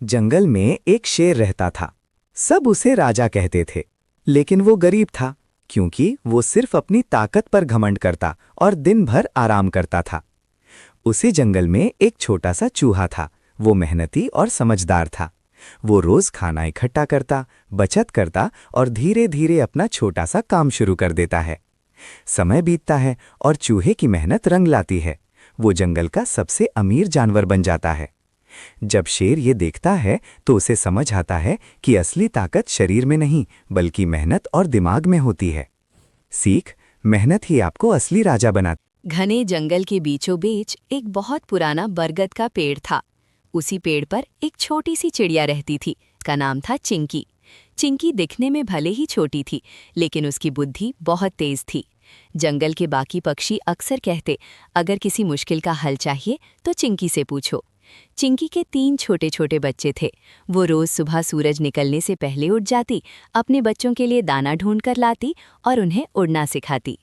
जंगल में एक शेर रहता था। सब उसे राजा कहते थे, लेकिन वो गरीब था, क्योंकि वो सिर्फ अपनी ताकत पर घमंड करता और दिन भर आराम करता था। उसी जंगल में एक छोटा सा चूहा था। वो मेहनती और समझदार था। वो रोज खाना इकट्ठा करता, बचत करता और धीरे धीरे अपना छोटा सा काम शुरू कर देता है। समय बीतता है और चूहे की मेहनत रंग लाती है। वो जंगल का सबसे अमीर जानवर बन जाता है। जब शेर ये देखता है तो उसे समझ आता है कि असली ताकत शरीर में नहीं बल्कि मेहनत और दिमाग में होती है। सीख, मेहनत ही आपको असली राजा बनाती। घने जंगल के बीचों बीच एक बहुत पुराना बरगद का पेड़ था। उसी पेड़ पर एक छोटी सी चिड़िया रहती थी। उसका नाम था चिंकी। चिंकी दिखने में भले ही छोटी थी, लेकिन उसकी बुद्धि बहुत तेज थी। जंगल के बाकी पक्षी अक्सर कहते, अगर किसी मुश्किल का हल चाहिए तो चिंकी से पूछो। चिंकी के 3 छोटे छोटे बच्चे थे। वो रोज सुबह सूरज निकलने से पहले उठ जाती, अपने बच्चों के लिए दाना ढूंढ कर लाती और उन्हें उड़ना सिखाती।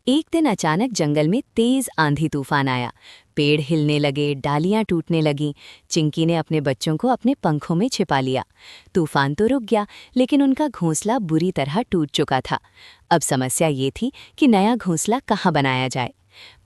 एक दिन अचानक जंगल में तेज आंधी तूफान आया। पेड़ हिलने लगे, डालियां टूटने लगीं। चिंकी ने अपने बच्चों को अपने पंखों में छिपा लिया। तूफान तो रुक गया, लेकिन उनका घोंसला बुरी तरह टूट चुका था। अब समस्या ये थी कि नया घोंसला कहाँ बनाया जाए।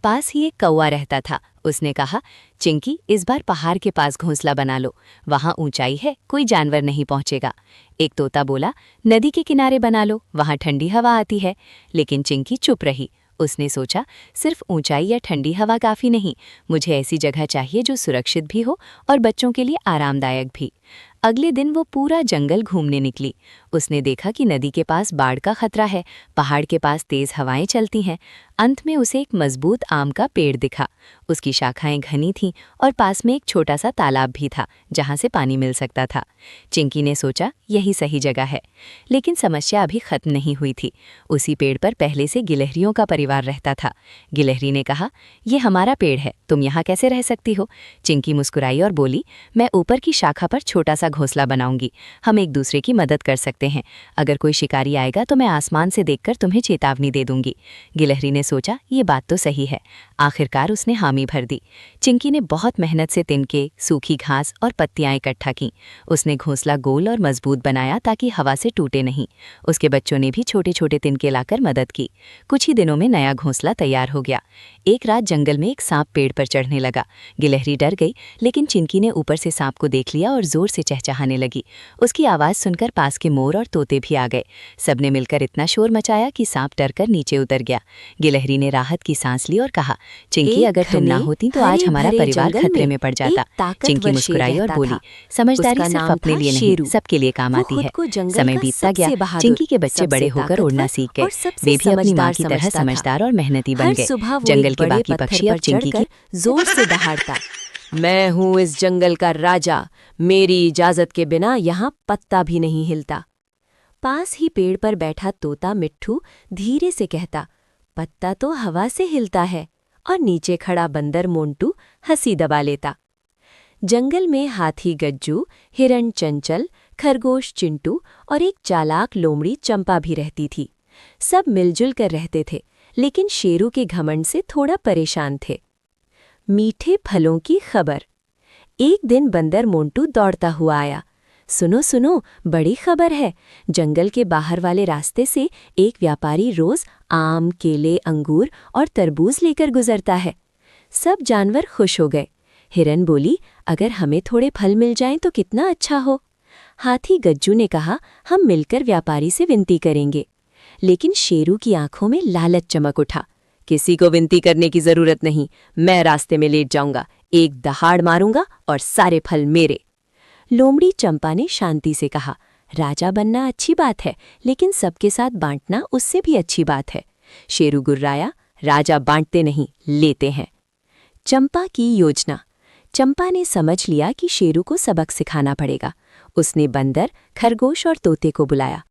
पास ही एक कौवा रहता था। उसने कहा, चिंकी, इस बार पहाड़ के पास घोंसला बना लो। वहाँ ऊंचाई है, कोई जानवर नहीं पहुंचेगा। एक तोता बोला, नदी के किनारे बना लो, वहाँ ठंडी हवा आती है। लेकिन चिंकी चुप रही। उसने सोचा, सिर्फ ऊंचाई या ठंडी हवा काफ़ी नहीं, मुझे ऐसी जगह चाहिए जो सुरक्षित भी हो और बच्चों के लिए आरामदायक भी। अगले दिन वो पूरा जंगल घूमने निकली। उसने देखा कि नदी के पास बाढ़ का खतरा है, पहाड़ के पास तेज हवाएं चलती हैं। अंत में उसे एक मजबूत आम का पेड़ दिखा। उसकी शाखाएं घनी थीं और पास में एक छोटा सा तालाब भी था, जहां से पानी मिल सकता था। चिंकी ने सोचा, यही सही जगह है। लेकिन समस्या अभी खत्म नहीं हुई थी। उसी पेड़ पर पहले से गिलहरियों का परिवार रहता था। गिलहरी ने कहा, ये हमारा पेड़ है, तुम यहाँ कैसे रह सकती हो? चिंकी मुस्कुराई और बोली, मैं ऊपर की शाखा पर छोटा सा घोंसला बनाऊंगी। हम एक दूसरे की मदद कर सकते हैं। अगर कोई शिकारी आएगा तो मैं आसमान से देखकर तुम्हें चेतावनी दे दूंगी। गिलहरी ने सोचा, ये बात तो सही है। आखिरकार उसने हामी भर दी। चिंकी ने बहुत मेहनत से तिनके, सूखी घास और पत्तियां इकट्ठा की। उसने घोंसला गोल और मजबूत बनाया ताकि हवा से टूटे नहीं। उसके बच्चों ने भी छोटे छोटे तिनके लाकर मदद की। कुछ ही दिनों में नया घोंसला तैयार हो गया। एक रात जंगल में एक सांप पेड़ पर चढ़ने लगा। गिलहरी डर गई, लेकिन चिंकी ने ऊपर से सांप को देख लिया और जोर से चहचहाने लगी। उसकी आवाज़ सुनकर पास के मोर और तोते भी आ गए। सबने मिलकर इतना शोर मचाया कि सांप डरकर नीचे उतर गया। गिलहरी ने राहत की सांस ली और कहा, चिंकी, अगर तुम ना होती तो आज हमारा परिवार खतरे में पड़ जाता। चिंकी मुस्कुराई और बोली, समझदारी सिर्फ अपने लिए नहीं, सबके लिए काम आती है। समय बीतता गया, चिंकी के बच्चे बड़े होकर उड़ना सीख गए। वे भी अपनी माँ की तरह समझदार और मेहनती बन गए। जंगल के बाकी पक्षी अब चिंकी की जोर से दहाड़ता, मैं हूँ इस जंगल का राजा, मेरी इजाजत के बिना यहाँ पत्ता भी नहीं हिलता। पास ही पेड़ पर बैठा तोता मिट्ठू धीरे से कहता, पत्ता तो हवा से हिलता है। और नीचे खड़ा बंदर मोंटू हंसी दबा लेता। जंगल में हाथी गज्जू, हिरण चंचल, खरगोश चिंटू और एक चालाक लोमड़ी चंपा भी रहती थी। सब मिलजुल कर रहते थे, लेकिन शेरू के घमंड से थोड़ा परेशान थे। मीठे फलों की खबर। एक दिन बंदर मोंटू दौड़ता हुआ आया। सुनो सुनो, बड़ी खबर है। जंगल के बाहर वाले रास्ते से एक व्यापारी रोज आम, केले, अंगूर और तरबूज लेकर गुजरता है। सब जानवर खुश हो गए। हिरन बोली, अगर हमें थोड़े फल मिल जाएं तो कितना अच्छा हो। हाथी गज्जू ने कहा, हम मिलकर व्यापारी से विनती करेंगे। लेकिन शेरू की आंखों में लालच चमक उठा। किसी को विनती करने की जरूरत नहीं, मैं रास्ते में लेट जाऊंगा, एक दहाड़ मारूंगा और सारे फल मेरे। लोमड़ी चंपा ने शांति से कहा, राजा बनना अच्छी बात है, लेकिन सबके साथ बांटना उससे भी अच्छी बात है। शेरू गुर्राया, राजा बांटते नहीं, लेते हैं। चंपा की योजना। चंपा ने समझ लिया कि शेरू को सबक सिखाना पड़ेगा। उसने बंदर, खरगोश और तोते को बुलाया।